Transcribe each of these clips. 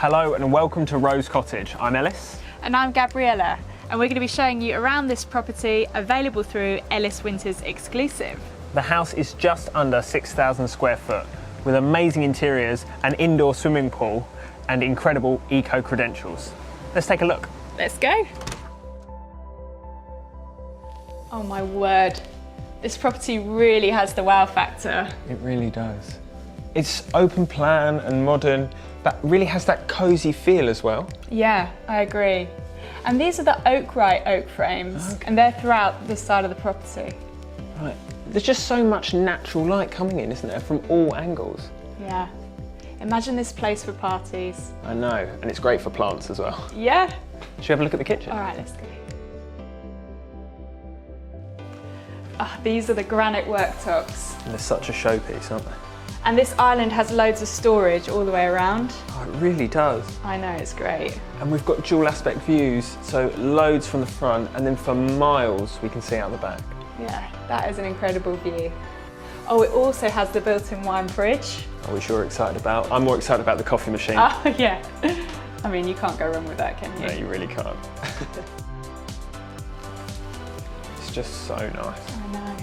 Hello and welcome to Rose Cottage. I'm Ellis. And I'm Gabriella, and we're going to be showing you around this property available through Ellis Winters Exclusive. The house is just under 6,000 square foot with amazing interiors, an indoor swimming pool and incredible eco credentials. Let's take a look. Let's go. Oh my word, this property really has the wow factor. It really does. It's open plan and modern, but really has that cosy feel as well. Yeah, I agree. And these are the oak frames, and they're throughout this side of the property. Right. There's just so much natural light coming in, isn't there, from all angles? Yeah. Imagine this place for parties. I know, and it's great for plants as well. Yeah. Should we have a look at the kitchen? All right, let's go. Oh, these are the granite worktops. And they're such a showpiece, aren't they? And this island has loads of storage all the way around. Oh, it really does. I know, it's great. And we've got dual aspect views, so loads from the front, and then for miles we can see out the back. Yeah, that is an incredible view. Oh, it also has the built-in wine fridge. Are we sure excited about? I'm more excited about the coffee machine. Oh, yeah. I mean, you can't go wrong with that, can you? No, you really can't. It's just so nice. I know.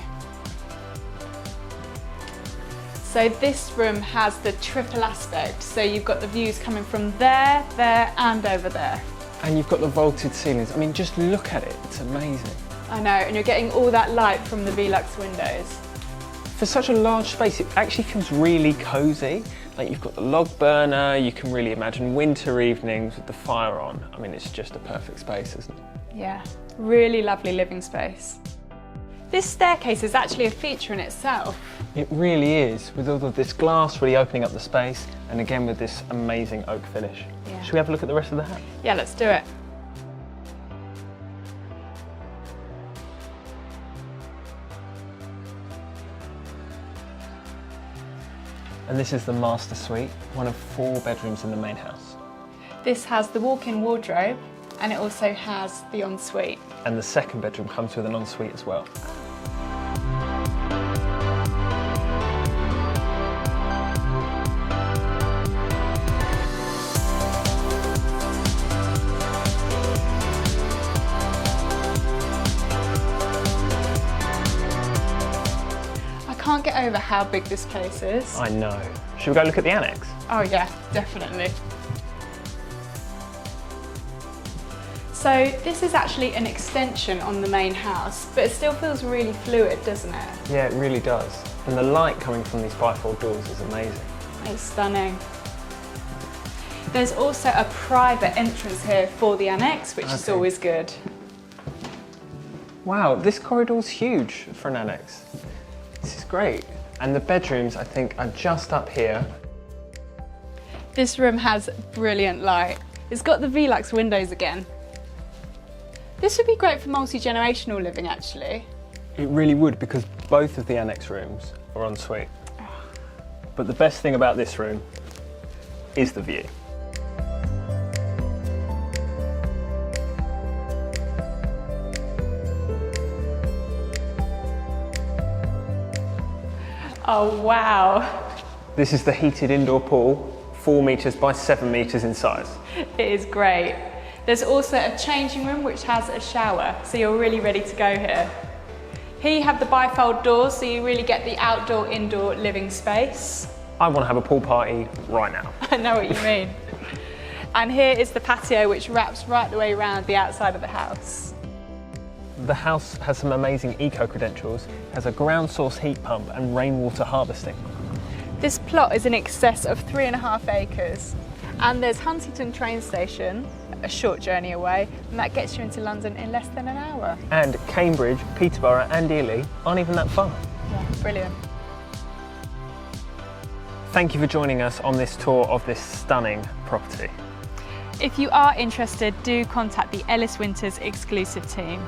So this room has the triple aspect. So you've got the views coming from there, there, and over there. And you've got the vaulted ceilings. I mean, just look at it. It's amazing. I know, and you're getting all that light from the Velux windows. For such a large space, it actually feels really cosy. Like you've got the log burner, you can really imagine winter evenings with the fire on. I mean, it's just a perfect space, isn't it? Yeah, really lovely living space. This staircase is actually a feature in itself. It really is, with all of this glass really opening up the space, and again with this amazing oak finish. Yeah. Should we have a look at the rest of the house? Yeah, let's do it. And this is the master suite, one of 4 bedrooms in the main house. This has the walk-in wardrobe, and it also has the ensuite. And the second bedroom comes with an ensuite as well. I can't get over how big this place is. I know. Should we go look at the annex? Oh yeah, definitely. So this is actually an extension on the main house, but it still feels really fluid, doesn't it? Yeah, it really does. And the light coming from these bifold doors is amazing. It's stunning. There's also a private entrance here for the annex, which is always good. Wow, this corridor's huge for an annex. This is great. And the bedrooms, I think, are just up here. This room has brilliant light. It's got the Velux windows again. This would be great for multi-generational living, actually. It really would, because both of the annex rooms are en suite. But the best thing about this room is the view. Oh, wow. This is the heated indoor pool, 4 metres by 7 metres in size. It is great. There's also a changing room which has a shower, so you're really ready to go here. Here you have the bifold doors, so you really get the outdoor-indoor living space. I want to have a pool party right now. I know what you mean. And here is the patio, which wraps right the way around the outside of the house. The house has some amazing eco credentials, has a ground source heat pump and rainwater harvesting. This plot is in excess of 3.5 acres, and there's Huntington train station, a short journey away, and that gets you into London in less than an hour. And Cambridge, Peterborough and Ely aren't even that far. Yeah, brilliant. Thank you for joining us on this tour of this stunning property. If you are interested, do contact the Ellis Winters Exclusive team.